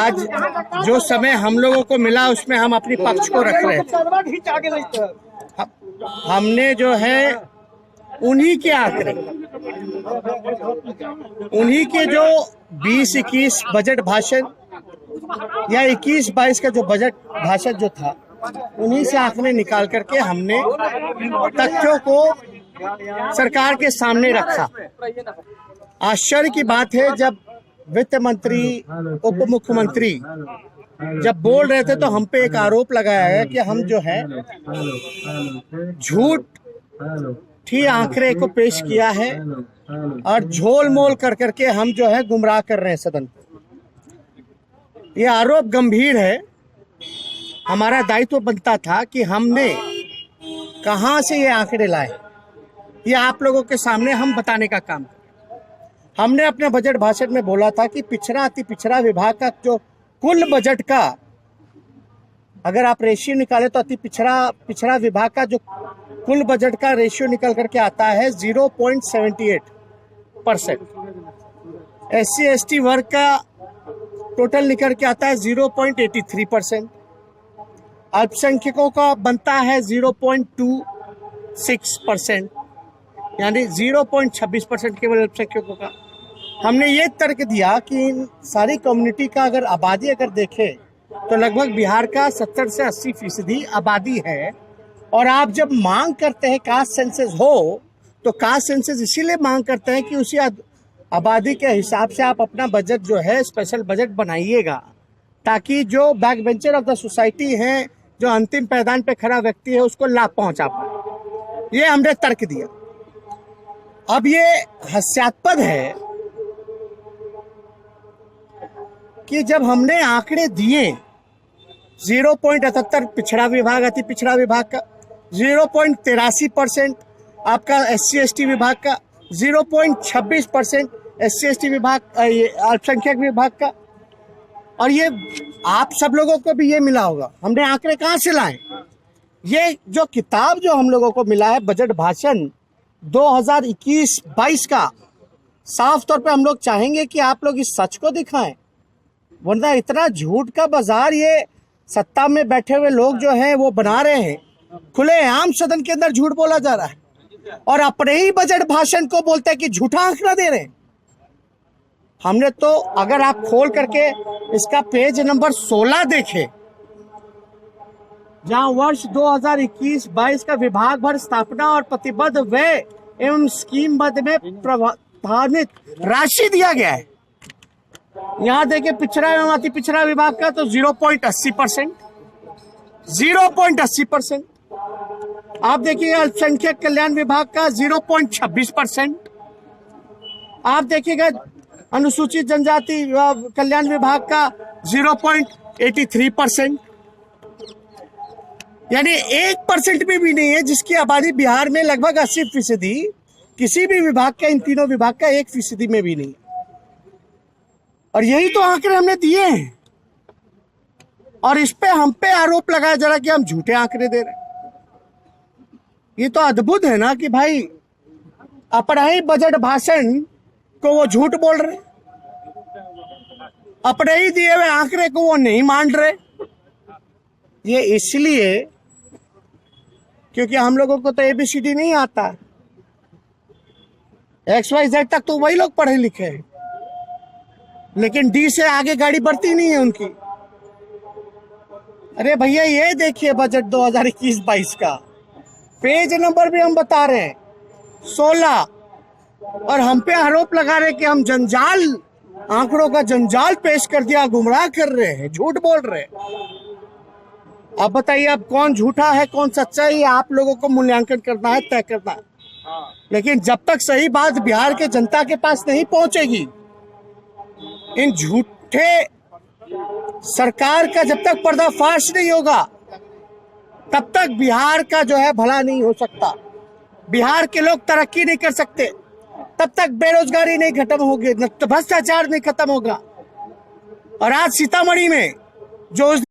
आज जो समय हम लोगों को मिला उसमें हम अपनी पक्ष को रख रहे थे। हमने जो है उन्हीं के आंकड़े, उन्हीं के जो 20-21 बजट भाषण या 21-22 का जो बजट भाषण जो था, उन्हीं से आंकड़े निकाल करके हमने तथ्यों को सरकार के सामने रखा। आश्चर्य की बात है, जब वित्त मंत्री, उप मुख्यमंत्री जब बोल रहे थे तो हम पे एक आरोप लगाया है कि हम जो है झूठी आंकड़े को पेश किया है और झोल मोल कर करके हम जो है गुमराह कर रहे हैं सदन को। ये आरोप गंभीर है। हमारा दायित्व बनता था कि हमने कहां से ये आंकड़े लाए, ये आप लोगों के सामने हम बताने का काम करें। हमने अपने बजट भाषण में बोला था कि पिछड़ा अति पिछड़ा विभाग का जो कुल बजट का अगर आप रेशियो निकाले तो अति पिछड़ा विभाग का जो कुल बजट का रेशियो निकल करके आता है 0.78%। SC/ST वर्ग का टोटल निकल के आता है 0.83%। अल्पसंख्यकों का बनता है 0.26%, यानी 0.26% केवल अल्पसंख्यकों का। हमने ये तर्क दिया कि इन सारी कम्युनिटी का अगर आबादी अगर देखें तो लगभग बिहार का 70 से 80% आबादी है। और आप जब मांग करते हैं कास्ट सेंसस हो तो कास्ट सेंसस इसीलिए मांग करते हैं कि उसी आबादी के हिसाब से आप अपना बजट जो है स्पेशल बजट बनाइएगा, ताकि जो back bencher of the society हैं, जो अंतिम पैदान पे खड़ा व्यक्ति है, उसको लाभ पहुंचा पाए। ये हमने तर्क दिया। अब ये हास्यास्पद है कि जब हमने आंकड़े दिए 0.78 पिछड़ा विभाग, अति पिछड़ा विभाग का, 0.83% आपका SC/ST विभाग का, 0.26% SC/ST विभाग अल्पसंख्यक विभाग का, और ये आप सब लोगों को भी ये मिला होगा। हमने आंकड़े कहाँ से लाए? ये जो किताब जो हम लोगों को मिला है बजट भाषण 2021-22 का, साफ तौर पे हम लोग चाहेंगे कि आप लोग इस सच को दिखाएं, वरना इतना झूठ का बाजार ये सत्ता में बैठे हुए लोग जो हैं वो बना रहे हैं। खुलेआम सदन के अंदर झूठ बोला जा रहा है और अपने ही बजट भाषण को बोलते हैं कि झूठा आंकड़ा दे रहे हैं। हमने तो, अगर आप खोल करके इसका पेज नंबर 16 देखें, जहां वर्ष 2021-22 का विभाग भर स्थापना और प्रतिबद्ध व्यय एवं स्कीम बद्ध में प्रभावित राशि दिया गया है। यहां देखिए पिछड़ा एवं अति पिछड़ा विभाग का तो 0.80%, 0.80%। आप देखिएगा अल्पसंख्यक कल्याण विभाग का 0.26%। आप देखिएगा अनुसूचित जनजाति कल्याण विभाग का 0.83%, यानी 1% भी नहीं है, जिसकी आबादी बिहार में लगभग 80%, किसी भी विभाग का, इन तीनों विभाग का 1% में भी नहीं। और यही तो आंकड़े हमने दिए हैं और इस पे हम पे आरोप लगाया जा रहा कि हम झूठे आंकड़े दे रहे हैं। ये तो अद्भुत है ना कि भाई अपना ही बजट भाषण को वो झूठ बोल रहे, अपने ही दिए हुए आंकड़े को वो नहीं मान रहे। ये इसलिए क्योंकि हम लोगों को तो ABCD नहीं आता, XYZ तक तो वही लोग पढ़े लिखे हैं, लेकिन D से आगे गाड़ी बढ़ती नहीं है उनकी। अरे भैया ये देखिए बजट 2021-22 का पेज नंबर भी हम बता रहे हैं 16, और हम पे आरोप लगा रहे कि हम जंजाल, आंकड़ों का जंजाल पेश कर दिया, गुमराह कर रहे हैं, झूठ बोल रहे हैं। अब बताइए, अब कौन झूठा है कौन सच्चा है, ये आप लोगों को मूल्यांकन करना है, तय करना है। लेकिन जब तक सही बात बिहार के जनता के पास नहीं पहुंचेगी, इन झूठे सरकार का जब तक पर्दाफाश नहीं होगा, तब तक बिहार का जो है भला नहीं हो सकता, बिहार के लोग तरक्की नहीं कर सकते, तब तक बेरोजगारी नहीं खत्म होगी, भ्रष्टाचार नहीं खत्म होगा। और आज सीतामढ़ी में जो उस